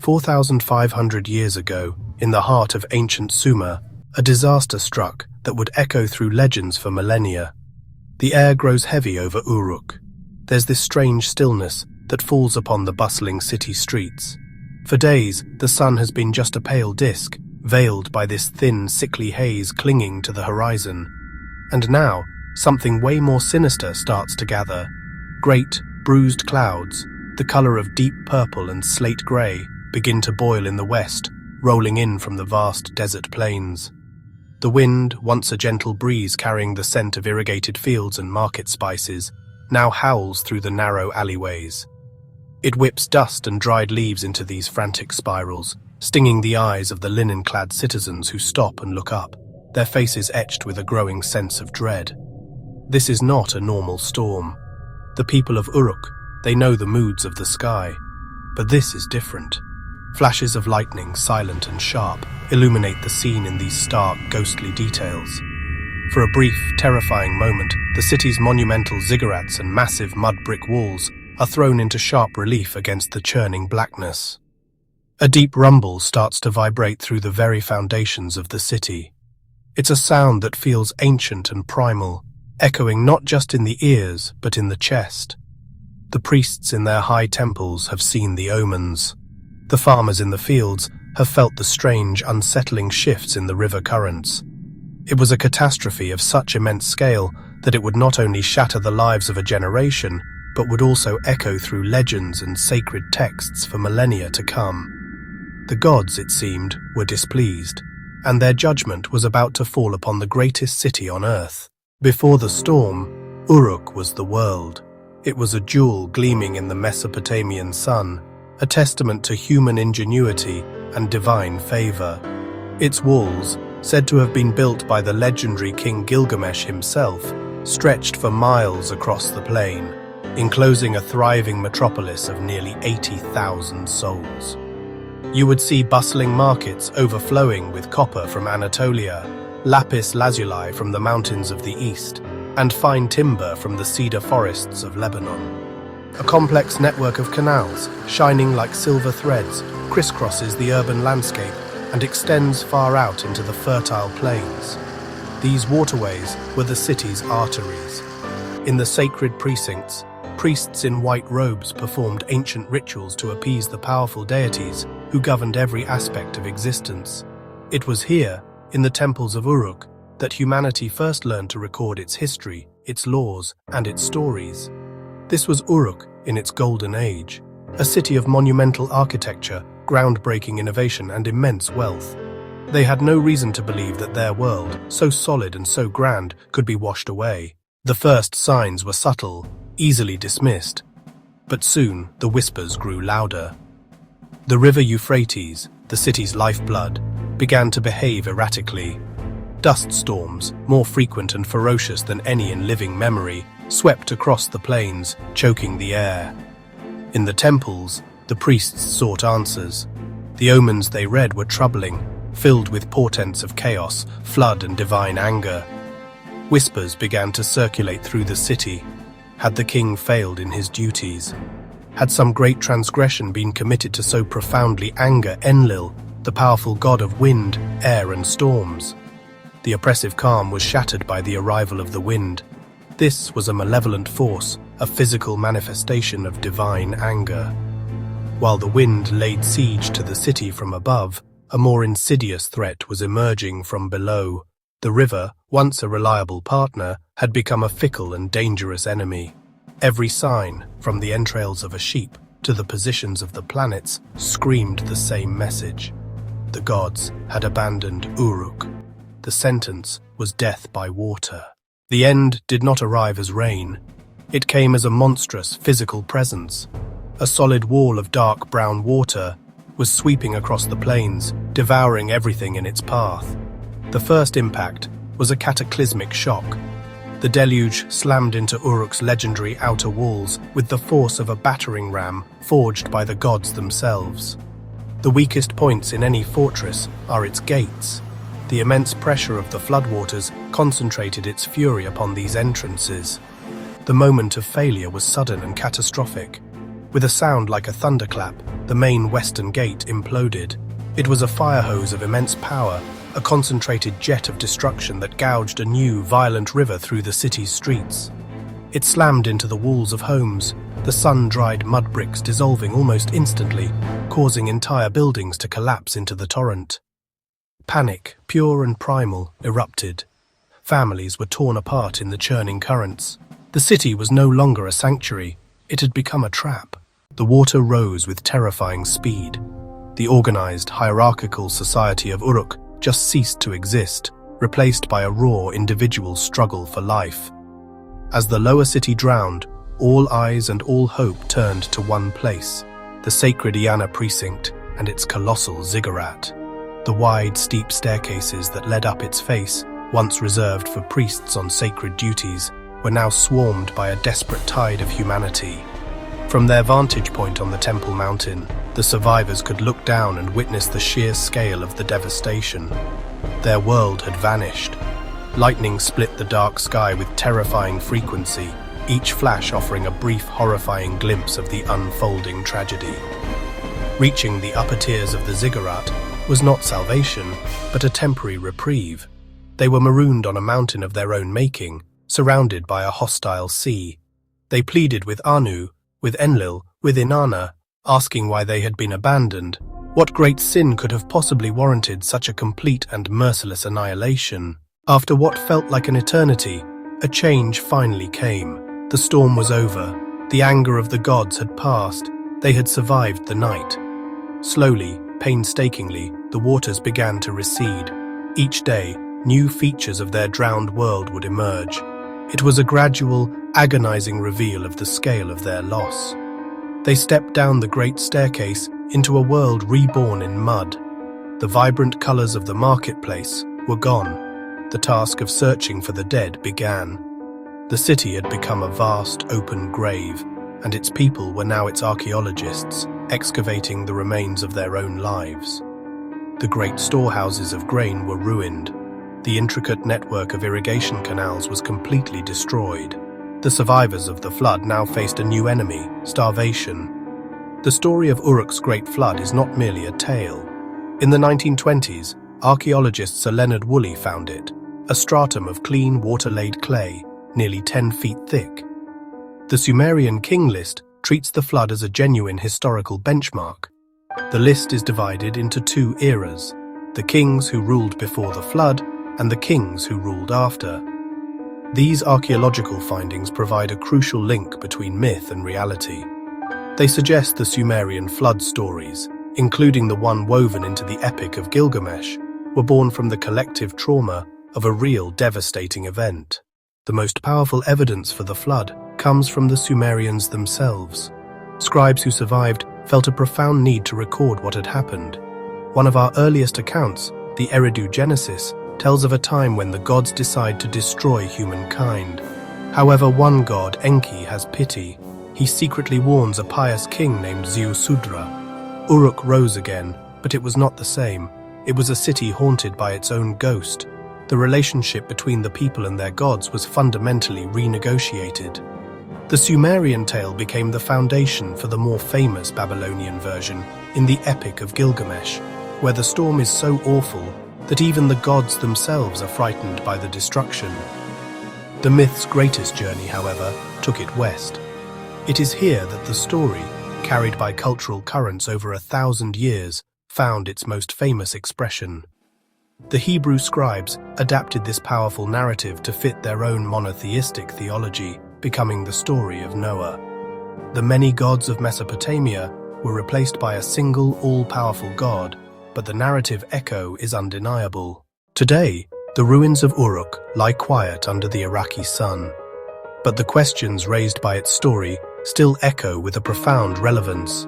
4,500 years ago, in the heart of ancient Sumer, a disaster struck that would echo through legends for millennia. The air grows heavy over Uruk. There's this strange stillness that falls upon the bustling city streets. For days, the sun has been just a pale disk, veiled by this thin, sickly haze clinging to the horizon. And now, something way more sinister starts to gather. Great, bruised clouds, the color of deep purple and slate grey, begin to boil in the west, rolling in from the vast desert plains. The wind, once a gentle breeze carrying the scent of irrigated fields and market spices, now howls through the narrow alleyways. It whips dust and dried leaves into these frantic spirals, stinging the eyes of the linen-clad citizens who stop and look up, their faces etched with a growing sense of dread. This is not a normal storm. The people of Uruk, they know the moods of the sky. But this is different. Flashes of lightning, silent and sharp, illuminate the scene in these stark, ghostly details. For a brief, terrifying moment, the city's monumental ziggurats and massive mud brick walls are thrown into sharp relief against the churning blackness. A deep rumble starts to vibrate through the very foundations of the city. It's a sound that feels ancient and primal, echoing not just in the ears, but in the chest. The priests in their high temples have seen the omens. The farmers in the fields have felt the strange, unsettling shifts in the river currents. It was a catastrophe of such immense scale that it would not only shatter the lives of a generation, but would also echo through legends and sacred texts for millennia to come. The gods, it seemed, were displeased, and their judgment was about to fall upon the greatest city on earth. Before the storm, Uruk was the world. It was a jewel gleaming in the Mesopotamian sun, a testament to human ingenuity and divine favor. Its walls, said to have been built by the legendary King Gilgamesh himself, stretched for miles across the plain, enclosing a thriving metropolis of nearly 80,000 souls. You would see bustling markets overflowing with copper from Anatolia, lapis lazuli from the mountains of the east, and fine timber from the cedar forests of Lebanon. A complex network of canals, shining like silver threads, crisscrosses the urban landscape and extends far out into the fertile plains. These waterways were the city's arteries. In the sacred precincts, priests in white robes performed ancient rituals to appease the powerful deities who governed every aspect of existence. It was here, in the temples of Uruk, that humanity first learned to record its history, its laws, and its stories. This was Uruk in its golden age, a city of monumental architecture, groundbreaking innovation, and immense wealth. They had no reason to believe that their world, so solid and so grand, could be washed away. The first signs were subtle, easily dismissed. But soon the whispers grew louder. The river Euphrates, the city's lifeblood, began to behave erratically. Dust storms, more frequent and ferocious than any in living memory, swept across the plains, choking the air. In the temples, the priests sought answers. The omens they read were troubling, filled with portents of chaos, flood, and divine anger. Whispers began to circulate through the city. Had the king failed in his duties? Had some great transgression been committed to so profoundly anger Enlil, the powerful god of wind, air, and storms? The oppressive calm was shattered by the arrival of the wind. This was a malevolent force, a physical manifestation of divine anger. While the wind laid siege to the city from above, a more insidious threat was emerging from below. The river, once a reliable partner, had become a fickle and dangerous enemy. Every sign, from the entrails of a sheep to the positions of the planets, screamed the same message. The gods had abandoned Uruk. The sentence was death by water. The end did not arrive as rain. It came as a monstrous physical presence. A solid wall of dark brown water was sweeping across the plains, devouring everything in its path. The first impact was a cataclysmic shock. The deluge slammed into Uruk's legendary outer walls with the force of a battering ram forged by the gods themselves. The weakest points in any fortress are its gates. The immense pressure of the floodwaters concentrated its fury upon these entrances. The moment of failure was sudden and catastrophic. With a sound like a thunderclap, the main western gate imploded. It was a fire hose of immense power, a concentrated jet of destruction that gouged a new, violent river through the city's streets. It slammed into the walls of homes, the sun-dried mud bricks dissolving almost instantly, causing entire buildings to collapse into the torrent. Panic, pure and primal, erupted. Families were torn apart in the churning currents. The city was no longer a sanctuary, it had become a trap. The water rose with terrifying speed. The organized, hierarchical society of Uruk just ceased to exist, replaced by a raw individual struggle for life. As the lower city drowned, all eyes and all hope turned to one place, the sacred Iana precinct and its colossal ziggurat. The wide, steep staircases that led up its face, once reserved for priests on sacred duties, were now swarmed by a desperate tide of humanity. From their vantage point on the Temple Mountain, the survivors could look down and witness the sheer scale of the devastation. Their world had vanished. Lightning split the dark sky with terrifying frequency, each flash offering a brief, horrifying glimpse of the unfolding tragedy. Reaching the upper tiers of the ziggurat was not salvation, but a temporary reprieve. They were marooned on a mountain of their own making, surrounded by a hostile sea. They pleaded with Anu, with Enlil, with Inanna, asking why they had been abandoned. What great sin could have possibly warranted such a complete and merciless annihilation? After what felt like an eternity, a change finally came. The storm was over. The anger of the gods had passed. They had survived the night. Slowly, painstakingly, the waters began to recede. Each day, new features of their drowned world would emerge. It was a gradual, agonizing reveal of the scale of their loss. They stepped down the great staircase into a world reborn in mud. The vibrant colors of the marketplace were gone. The task of searching for the dead began. The city had become a vast, open grave, and its people were now its archaeologists, excavating the remains of their own lives. The great storehouses of grain were ruined. The intricate network of irrigation canals was completely destroyed. The survivors of the flood now faced a new enemy, starvation. The story of Uruk's Great Flood is not merely a tale. In the 1920s, archaeologist Sir Leonard Woolley found it, a stratum of clean, water-laid clay, nearly 10 feet thick. The Sumerian king list treats the flood as a genuine historical benchmark. The list is divided into two eras, the kings who ruled before the flood and the kings who ruled after. These archaeological findings provide a crucial link between myth and reality. They suggest the Sumerian flood stories, including the one woven into the Epic of Gilgamesh, were born from the collective trauma of a real devastating event. The most powerful evidence for the flood comes from the Sumerians themselves. Scribes who survived felt a profound need to record what had happened. One of our earliest accounts, the Eridu Genesis, tells of a time when the gods decide to destroy humankind. However, one god, Enki, has pity. He secretly warns a pious king named Ziusudra. Uruk rose again, but it was not the same. It was a city haunted by its own ghost. The relationship between the people and their gods was fundamentally renegotiated. The Sumerian tale became the foundation for the more famous Babylonian version in the Epic of Gilgamesh, where the storm is so awful that even the gods themselves are frightened by the destruction. The myth's greatest journey, however, took it west. It is here that the story, carried by cultural currents over 1,000 years, found its most famous expression. The Hebrew scribes adapted this powerful narrative to fit their own monotheistic theology, becoming the story of Noah. The many gods of Mesopotamia were replaced by a single, all-powerful god, but the narrative echo is undeniable. Today, the ruins of Uruk lie quiet under the Iraqi sun, but the questions raised by its story still echo with a profound relevance.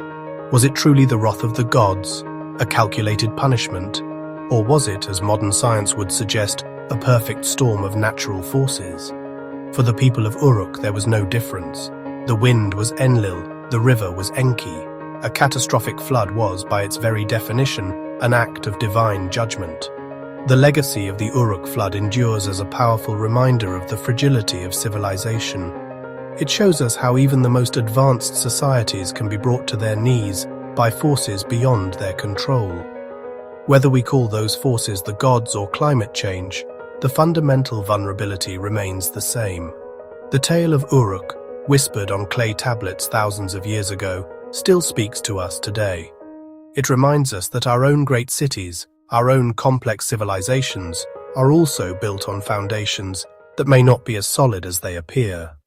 Was it truly the wrath of the gods, a calculated punishment, or was it, as modern science would suggest, a perfect storm of natural forces? For the people of Uruk, there was no difference. The wind was Enlil, the river was Enki. A catastrophic flood was, by its very definition, an act of divine judgment. The legacy of the Uruk flood endures as a powerful reminder of the fragility of civilization. It shows us how even the most advanced societies can be brought to their knees by forces beyond their control. Whether we call those forces the gods or climate change, the fundamental vulnerability remains the same. The tale of Uruk, whispered on clay tablets thousands of years ago, still speaks to us today. It reminds us that our own great cities, our own complex civilizations, are also built on foundations that may not be as solid as they appear.